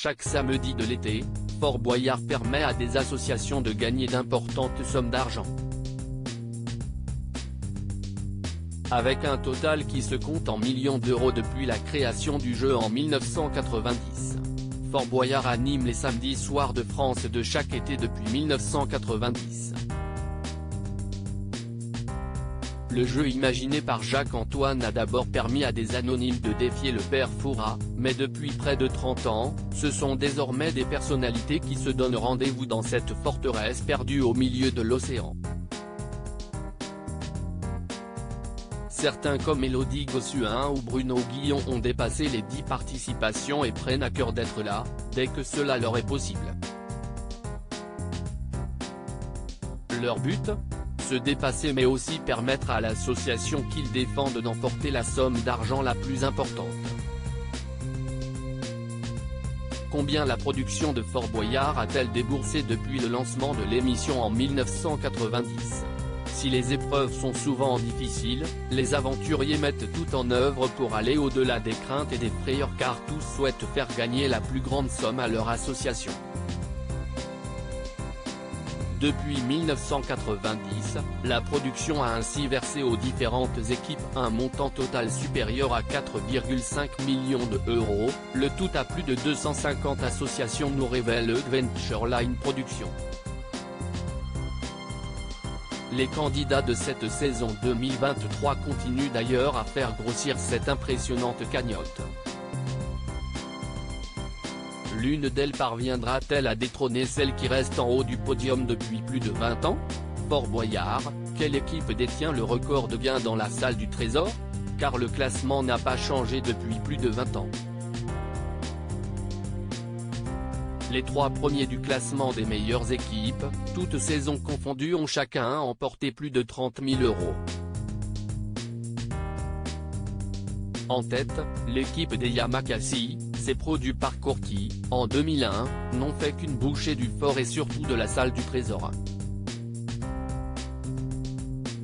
Chaque samedi de l'été, Fort Boyard permet à des associations de gagner d'importantes sommes d'argent. Avec un total qui se compte en millions d'euros depuis la création du jeu en 1990. Fort Boyard anime les samedis soirs de France de chaque été depuis 1990. Le jeu imaginé par Jacques-Antoine a d'abord permis à des anonymes de défier le père Fouras, mais depuis près de 30 ans, ce sont désormais des personnalités qui se donnent rendez-vous dans cette forteresse perdue au milieu de l'océan. Certains comme Élodie Gossuin ou Bruno Guillon ont dépassé les 10 participations et prennent à cœur d'être là, dès que cela leur est possible. Leur but ? Se dépasser mais aussi permettre à l'association qu'ils défendent d'emporter la somme d'argent la plus importante. Combien la production de Fort Boyard a-t-elle déboursé depuis le lancement de l'émission en 1990 ? Si les épreuves sont souvent difficiles, les aventuriers mettent tout en œuvre pour aller au-delà des craintes et des frayeurs car tous souhaitent faire gagner la plus grande somme à leur association. Depuis 1990, la production a ainsi versé aux différentes équipes un montant total supérieur à 4,5 millions d'euros, le tout à plus de 250 associations nous révèle Adventureline Productions. Les candidats de cette saison 2023 continuent d'ailleurs à faire grossir cette impressionnante cagnotte. L'une d'elles parviendra-t-elle à détrôner celle qui reste en haut du podium depuis plus de 20 ans ? Fort Boyard, quelle équipe détient le record de gains dans la salle du trésor ? Car le classement n'a pas changé depuis plus de 20 ans. Les 3 premiers du classement des meilleures équipes, toutes saisons confondues, ont chacun emporté plus de 30 000 euros. En tête, l'équipe des Yamakasi, ces pros du parcours qui, en 2001, n'ont fait qu'une bouchée du fort et surtout de la salle du trésor.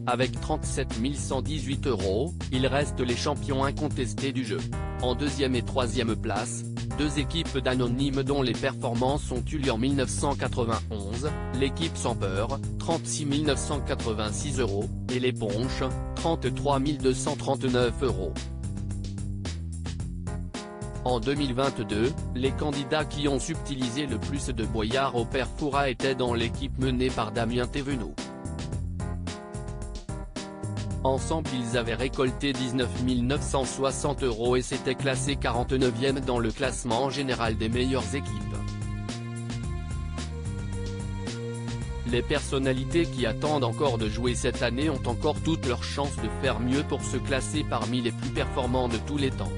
Avec 37 118 euros, ils restent les champions incontestés du jeu. En deuxième et troisième place, 2 équipes d'anonymes dont les performances ont eu lieu en 1991, l'équipe Sans Peur, 36 986 euros, et l'éponge, 33 239 euros. En 2022, les candidats qui ont subtilisé le plus de Boyard au père Fouras étaient dans l'équipe menée par Damien Thévenot. Ensemble ils avaient récolté 19 960 euros et s'étaient classés 49e dans le classement général des meilleures équipes. Les personnalités qui attendent encore de jouer cette année ont encore toutes leurs chances de faire mieux pour se classer parmi les plus performants de tous les temps.